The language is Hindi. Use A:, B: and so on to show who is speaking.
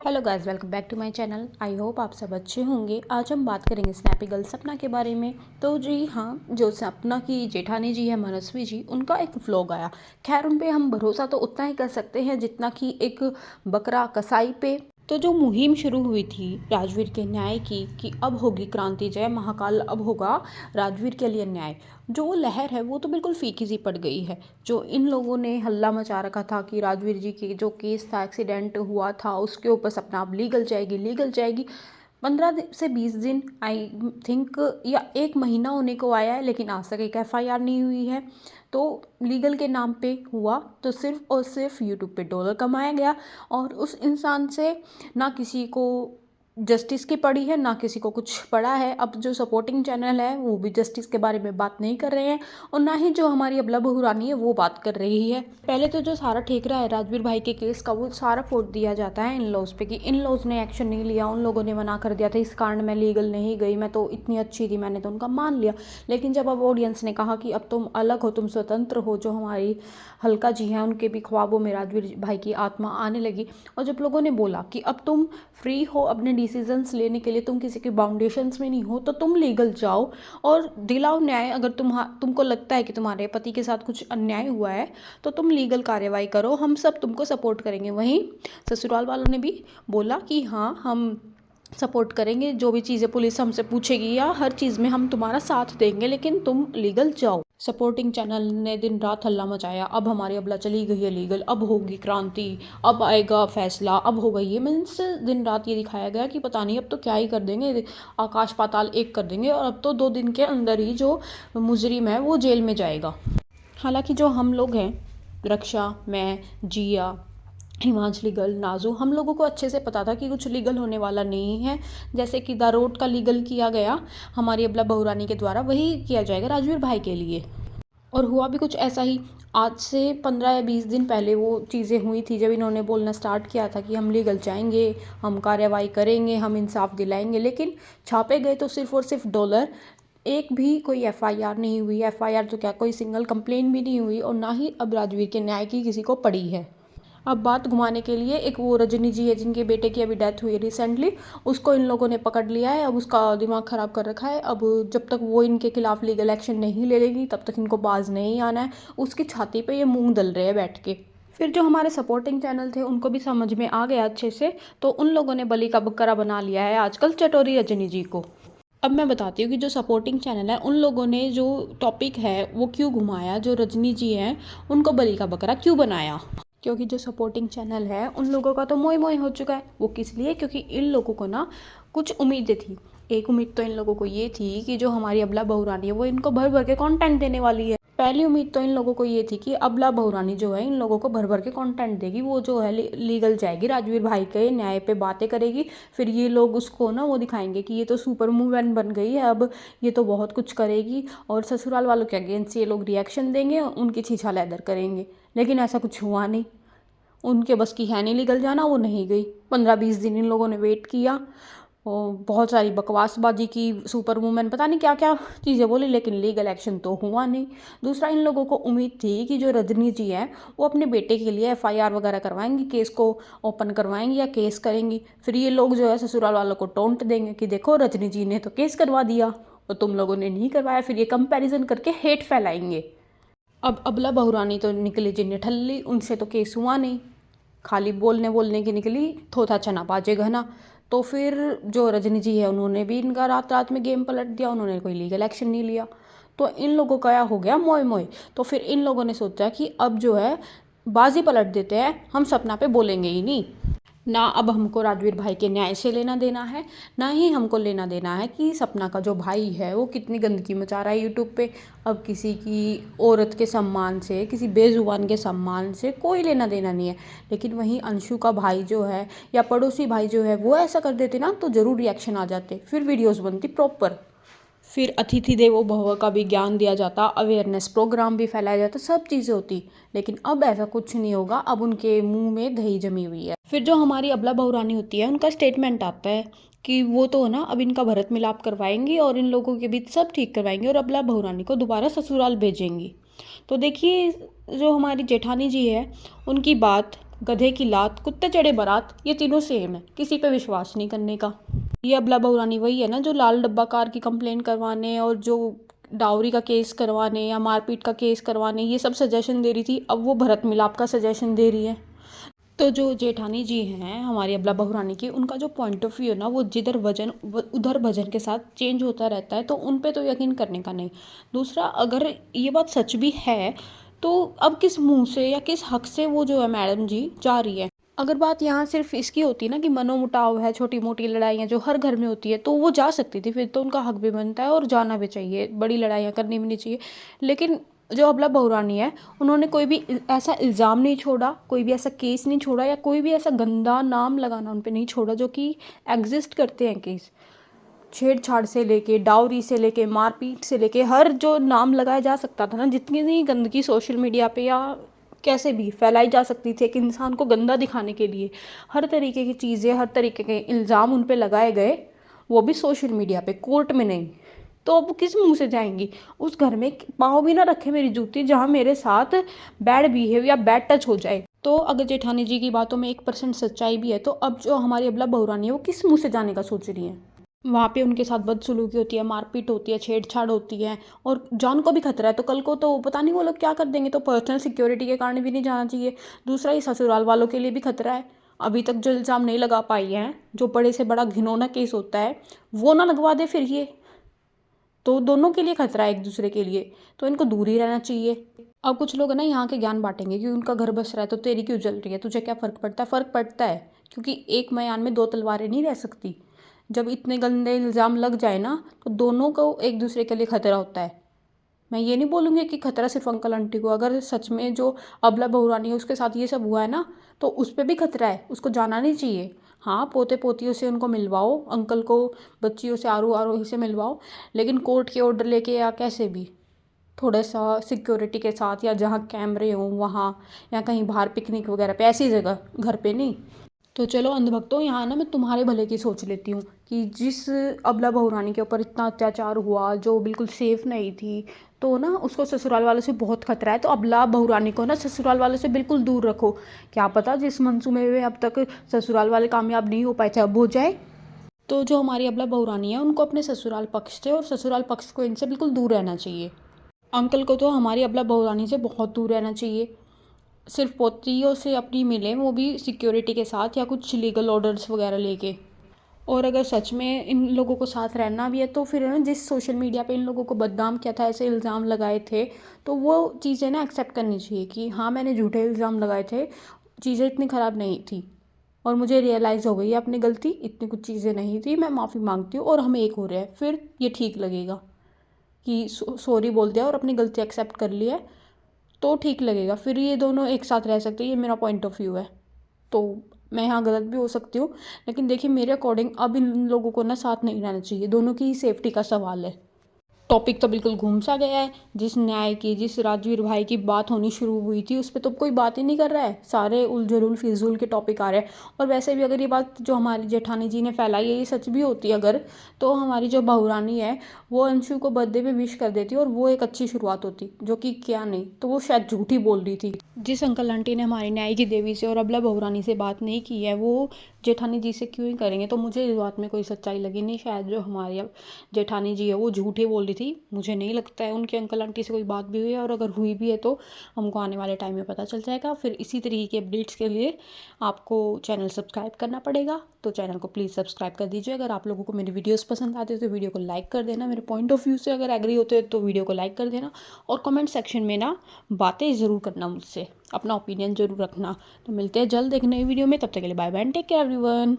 A: Hello guys, welcome back to my channel. I hope आप सब अच्छे होंगे। आज हम बात करेंगे स्नैपी गर्ल सपना के बारे में। तो जी हाँ, जो सपना की जेठानी जी है, मनस्वी जी, उनका एक व्लॉग आया। खैर, उन पे हम भरोसा तो उतना ही कर सकते हैं जितना कि एक बकरा कसाई पे। तो जो मुहिम शुरू हुई थी राजवीर के न्याय की कि अब होगी क्रांति जय महाकाल, अब होगा राजवीर के लिए न्याय, जो लहर है वो तो बिल्कुल फीकी सी पड़ गई है। जो इन लोगों ने हल्ला मचा रखा था कि राजवीर जी के जो केस था, एक्सीडेंट हुआ था, उसके ऊपर सपना अब लीगल जाएगी। 15 से 20 दिन आई थिंक, या 1 महीना होने को आया है, लेकिन आज तक एक एफआईआर नहीं हुई है। तो लीगल के नाम पे हुआ तो सिर्फ और सिर्फ यूट्यूब पे डॉलर कमाया गया, और उस इंसान से ना किसी को जस्टिस की पड़ी है, ना किसी को कुछ पड़ा है। अब जो सपोर्टिंग चैनल है वो भी जस्टिस के बारे में बात नहीं कर रहे हैं, और ना ही जो हमारी अबला बहू रानी है वो बात कर रही है। पहले तो जो सारा ठेकरा है राजवीर भाई के केस का, वो सारा फोड़ दिया जाता है इन लॉज पे कि इन लॉज ने एक्शन नहीं लिया, उन लोगों ने मना कर दिया था, इस कारण मैं लीगल नहीं गई, मैं तो इतनी अच्छी थी, मैंने तो उनका मान लिया। लेकिन जब अब ऑडियंस ने कहा कि अब तुम अलग हो, तुम स्वतंत्र हो, जो हमारी हल्का जी हैं उनके भी ख्वाबों में राजवीर भाई की आत्मा आने लगी, और जब लोगों ने बोला कि अब तुम फ्री हो अपने डिसीजंस लेने के लिए, तुम किसी के बाउंडेशंस में नहीं हो, तो तुम लीगल जाओ और दिलाओ न्याय। अगर तुमको लगता है कि तुम्हारे पति के साथ कुछ अन्याय हुआ है तो तुम लीगल कार्रवाई करो, हम सब तुमको सपोर्ट करेंगे। वहीं ससुराल वालों ने भी बोला कि हाँ, हम सपोर्ट करेंगे, जो भी चीज़ें पुलिस हमसे पूछेगी या हर चीज़ में हम तुम्हारा साथ देंगे, लेकिन तुम लीगल जाओ। सपोर्टिंग चैनल ने दिन रात हल्ला मचाया, अब हमारी अबला चली गई है लीगल, अब होगी क्रांति, अब आएगा फैसला, अब होगा ये। मीन्स दिन रात ये दिखाया गया कि पता नहीं अब तो क्या ही कर देंगे, आकाश पाताल एक कर देंगे, और अब तो 2 दिन के अंदर ही जो मुजरिम है वो जेल में जाएगा। हालांकि जो हम लोग हैं, रक्षा, मैं, जिया, हिमाचली गर्ल, नाजू, हम लोगों को अच्छे से पता था कि कुछ लीगल होने वाला नहीं है। जैसे कि दारोट का लीगल किया गया हमारी अबला बहुरानी के द्वारा, वही किया जाएगा राजवीर भाई के लिए। और हुआ भी कुछ ऐसा ही। आज से 15 या 20 दिन पहले वो चीज़ें हुई थी जब इन्होंने बोलना स्टार्ट किया था कि हम लीगल जाएंगे, हम कार्रवाई करेंगे, हम इंसाफ दिलाएंगे। लेकिन छापे गए तो सिर्फ और सिर्फ डॉलर, एक भी कोई एफआईआर नहीं हुई। एफआईआर तो क्या, कोई सिंगल कंप्लेन भी नहीं हुई, और ना ही अब राजवीर के न्याय की किसी को पड़ी है। अब बात घुमाने के लिए एक वो रजनी जी है जिनके बेटे की अभी डेथ हुई है रिसेंटली, उसको इन लोगों ने पकड़ लिया है। अब उसका दिमाग ख़राब कर रखा है। अब जब तक वो इनके खिलाफ लीगल एक्शन नहीं ले लेगी तब तक इनको बाज नहीं आना है। उसकी छाती पे ये मूंग दल रहे हैं बैठ के। फिर जो हमारे सपोर्टिंग चैनल थे उनको भी समझ में आ गया अच्छे से, तो उन लोगों ने बलि का बकरा बना लिया है आजकल चटोरी रजनी जी को। अब मैं बताती हूँ कि जो सपोर्टिंग चैनल है उन लोगों ने जो टॉपिक है वो क्यों घुमाया, जो रजनी जी हैं उनको बलि का बकरा क्यों बनाया। क्योंकि जो सपोर्टिंग चैनल है उन लोगों का तो मोए मोए हो चुका है। वो किस लिए? क्योंकि इन लोगों को ना कुछ उम्मीदें थी। एक उम्मीद तो इन लोगों को ये थी कि जो हमारी अबला बहुरानी है वो इनको भर भर के कंटेंट देने वाली है। पहली उम्मीद तो इन लोगों को ये थी कि अबला बहुरानी जो है इन लोगों को भर भर के कंटेंट देगी, वो जो है लीगल जाएगी, राजवीर भाई के न्याय पे बातें करेगी। फिर ये लोग उसको ना वो दिखाएंगे कि ये तो सुपर वुमेन बन गई है, अब ये तो बहुत कुछ करेगी, और ससुराल वालों के अगेंस्ट ये लोग रिएक्शन देंगे, उनकी छीछा लैदर करेंगे। लेकिन ऐसा कुछ हुआ नहीं। उनके बस की है नहीं लीगल जाना, वो नहीं गई। 15-20 दिन इन लोगों ने वेट किया, और बहुत सारी बकवासबाजी की, सुपर वुमेन पता नहीं क्या क्या चीज़ें बोली, लेकिन लीगल एक्शन तो हुआ नहीं। दूसरा, इन लोगों को उम्मीद थी कि जो रजनी जी हैं वो अपने बेटे के लिए एफआईआर वगैरह करवाएंगी, केस को ओपन करवाएंगी या केस करेंगी। फिर ये लोग जो है ससुराल वालों को टोंट देंगे कि देखो रजनी जी ने तो केस करवा दिया और तुम लोगों ने नहीं करवाया। फिर ये कंपैरिजन करके हेट फैलाएंगे। अब अबला बहुरानी तो निकली जी निठल्ली, उनसे तो केस हुआ नहीं, खाली बोलने बोलने की निकली, थोथा चना बाजे घना। तो फिर जो रजनी जी है उन्होंने भी इनका रात रात में गेम पलट दिया, उन्होंने कोई लीगल एक्शन नहीं लिया। तो इन लोगों का हो गया मोए मोए। तो फिर इन लोगों ने सोचा कि अब जो है बाजी पलट देते हैं, हम सपना पे बोलेंगे ही नहीं। ना अब हमको राजवीर भाई के न्याय से लेना देना है, ना ही हमको लेना देना है कि सपना का जो भाई है वो कितनी गंदगी मचा रहा है यूट्यूब पे। अब किसी की औरत के सम्मान से, किसी बेजुबान के सम्मान से कोई लेना देना नहीं है। लेकिन वहीं अंशु का भाई जो है या पड़ोसी भाई जो है वो ऐसा कर देते ना, तो ज़रूर रिएक्शन आ जाते, फिर वीडियोज़ बनती प्रॉपर। फिर अतिथि देवो भव का भी ज्ञान दिया जाता, अवेयरनेस प्रोग्राम भी फैलाया जाता, सब चीज़ें होती। लेकिन अब ऐसा कुछ नहीं होगा, अब उनके मुंह में दही जमी हुई है। फिर जो हमारी अबला बहुरानी होती है उनका स्टेटमेंट आता है कि वो तो ना अब इनका भरत मिलाप करवाएंगी और इन लोगों के बीच सब ठीक करवाएंगी और अबला बहुरानी को दोबारा ससुराल भेजेंगी। तो देखिए, जो हमारी जेठानी जी है उनकी बात गधे की लात, कुत्ते चढ़े बारात, ये तीनों सेम है, किसी पे विश्वास नहीं करने का। ये अबला बहुरानी वही है ना जो लाल डब्बा कार की कंप्लेंट करवाने और जो डाउरी का केस करवाने या मारपीट का केस करवाने ये सब सजेशन दे रही थी, अब वो भरत मिलाप का सजेशन दे रही है। तो जो जेठानी जी हैं हमारी अबला बहुरानी की, उनका जो पॉइंट ऑफ व्यू है ना वो जिधर वजन उधर भजन के साथ चेंज होता रहता है, तो उन पे तो यकीन करने का नहीं। दूसरा, अगर ये बात सच भी है तो अब किस मुंह से या किस हक से वो जो है मैडम जी जा रही है। अगर बात यहाँ सिर्फ इसकी होती ना कि मनोमुटाव है, छोटी मोटी लड़ाइयाँ जो हर घर में होती है, तो वो जा सकती थी, फिर तो उनका हक भी बनता है और जाना भी चाहिए, बड़ी लड़ाइयाँ करनी भी नहीं चाहिए। लेकिन जो अबला बहुरानी है, उन्होंने कोई भी ऐसा इल्ज़ाम नहीं छोड़ा, कोई भी ऐसा केस नहीं छोड़ा या कोई भी ऐसा गंदा नाम लगाना उन पे नहीं छोड़ा जो कि एग्जिस्ट करते हैं केस। छेड़छाड़ से लेके, डाउरी से लेके, मारपीट से लेके, हर जो नाम लगाया जा सकता था ना, जितनी गंदगी सोशल मीडिया पे या कैसे भी फैलाई जा सकती थी एक इंसान को गंदा दिखाने के लिए, हर तरीके की चीज़ें, हर तरीके के इल्ज़ाम उन पे लगाए गए, वो भी सोशल मीडिया पे, कोर्ट में नहीं। तो अब किस मुंह से जाएंगी उस घर में? पाँव भी ना रखे मेरी जूती जहाँ मेरे साथ बैड बिहेव या बैड टच हो जाए। तो अगर जेठानी जी की बातों में 1% सच्चाई भी है, तो अब जो हमारी अबला बहुरानी है वो किस मुंह से जाने का सोच रही है? वहाँ पे उनके साथ बदसलूकी होती है, मारपीट होती है, छेड़छाड़ होती है और जान को भी खतरा है, तो कल को तो पता नहीं वो लोग क्या कर देंगे। तो पर्सनल सिक्योरिटी के कारण भी नहीं जाना चाहिए। दूसरा, ये ससुराल वालों के लिए भी खतरा है। अभी तक जो इल्ज़ाम नहीं लगा पाई हैं, जो बड़े से बड़ा घिनौना केस होता है वो ना लगवा दे फिर ये, तो दोनों के लिए खतरा है, एक दूसरे के लिए, तो इनको दूर ही रहना चाहिए। अब कुछ लोग है ना यहाँ के ज्ञान बांटेंगे कि उनका घर बस रहा है तो तेरी क्यों जल रही है, तुझे क्या फ़र्क पड़ता है? फ़र्क पड़ता है, क्योंकि एक मयान में दो तलवारें नहीं रह सकती। जब इतने गंदे इल्ज़ाम लग जाए ना तो दोनों को एक दूसरे के लिए खतरा होता है। मैं ये नहीं बोलूँगी कि खतरा सिर्फ अंकल आंटी को, अगर सच में जो अबला बहुरानी है उसके साथ ये सब हुआ है ना तो उस पर भी खतरा है, उसको जाना नहीं चाहिए। हाँ, पोते पोतियों से उनको मिलवाओ, अंकल को बच्चियों से आरू आरोही से मिलवाओ, लेकिन कोर्ट के ऑर्डर लेके या कैसे भी थोड़ा सा सिक्योरिटी के साथ, या जहाँ कैमरे हों वहाँ, या कहीं बाहर पिकनिक वगैरह पे, ऐसी जगह, घर पे नहीं। तो चलो अंधभक्तों, यहाँ ना मैं तुम्हारे भले की सोच लेती हूँ कि जिस अबला बहुरानी के ऊपर इतना अत्याचार हुआ, जो बिल्कुल सेफ नहीं थी, तो ना उसको ससुराल वालों से बहुत खतरा है, तो अबला बहुरानी को ना ससुराल वालों से बिल्कुल दूर रखो। क्या पता जिस मंसूबे में अब तक ससुराल वाले कामयाब नहीं हो पाए थे अब हो जाए। तो जो हमारी अबला बहुरानी है उनको अपने ससुराल पक्ष से और ससुराल पक्ष को इनसे बिल्कुल दूर रहना चाहिए। अंकल को तो हमारी अबला बहुरानी से बहुत दूर रहना चाहिए। सिर्फ पोतियों से अपनी मिले, वो भी सिक्योरिटी के साथ या कुछ लीगल ऑर्डर्स वगैरह लेके। और अगर सच में इन लोगों को साथ रहना भी है तो फिर ना जिस सोशल मीडिया पे इन लोगों को बदनाम किया था, ऐसे इल्ज़ाम लगाए थे, तो वो चीज़ें ना एक्सेप्ट करनी चाहिए कि हाँ मैंने झूठे इल्ज़ाम लगाए थे, चीज़ें इतनी ख़राब नहीं थी और मुझे रियलाइज़ हो गई है अपनी गलती, इतनी कुछ चीज़ें नहीं थी, मैं माफ़ी मांगती हूँ और हम एक हो रहे हैं। फिर ये ठीक लगेगा कि सॉरी बोल दिया और अपनी गलती एक्सेप्ट कर लिया है, तो ठीक लगेगा, फिर ये दोनों एक साथ रह सकते हैं। ये मेरा पॉइंट ऑफ व्यू है। तो मैं यहाँ गलत भी हो सकती हूँ, लेकिन देखिए मेरे अकॉर्डिंग अब इन लोगों को ना साथ नहीं रहना चाहिए, दोनों की ही सेफ्टी का सवाल है। टॉपिक तो बिल्कुल घूम सा गया है। जिस न्याय की, जिस राजवीर भाई की बात होनी शुरू हुई थी उस पर तो कोई बात ही नहीं कर रहा है, सारे उलझुल फिजूल के टॉपिक आ रहे हैं। और वैसे भी अगर ये बात जो हमारी जेठानी जी ने फैलाई है ये सच भी होती है अगर, तो हमारी जो बहुरानी है वो अंशु को बर्थडे पे विश कर देती और वो एक अच्छी शुरुआत होती, जो कि क्या नहीं, तो वो शायद झूठी बोल रही थी। जिस अंकल आंटी ने हमारी न्याय की देवी से और अबला बहुरानी से बात नहीं की है वो जेठानी जी से क्यों ही करेंगे? तो मुझे इस बात में कोई सच्चाई लगी नहीं। शायद जो हमारी अब जेठानी जी है वो झूठी बोल रही थी, मुझे नहीं लगता है उनके अंकल आंटी से कोई बात भी हुई है, और अगर हुई भी है तो हमको आने वाले टाइम में पता चल जाएगा। फिर इसी तरीके के अपडेट्स के लिए आपको चैनल सब्सक्राइब करना पड़ेगा, तो चैनल को प्लीज़ सब्सक्राइब कर दीजिए। अगर आप लोगों को मेरी वीडियोस पसंद आते हैं तो वीडियो को लाइक कर देना, मेरे पॉइंट ऑफ व्यू से अगर एग्री होते हैं तो वीडियो को लाइक कर देना, और कमेंट सेक्शन में ना बातें ज़रूर करना मुझसे, अपना ओपिनियन ज़रूर रखना। तो मिलते हैं जल्द एक नई वीडियो में, तब तक के लिए bye bye and take care everyone.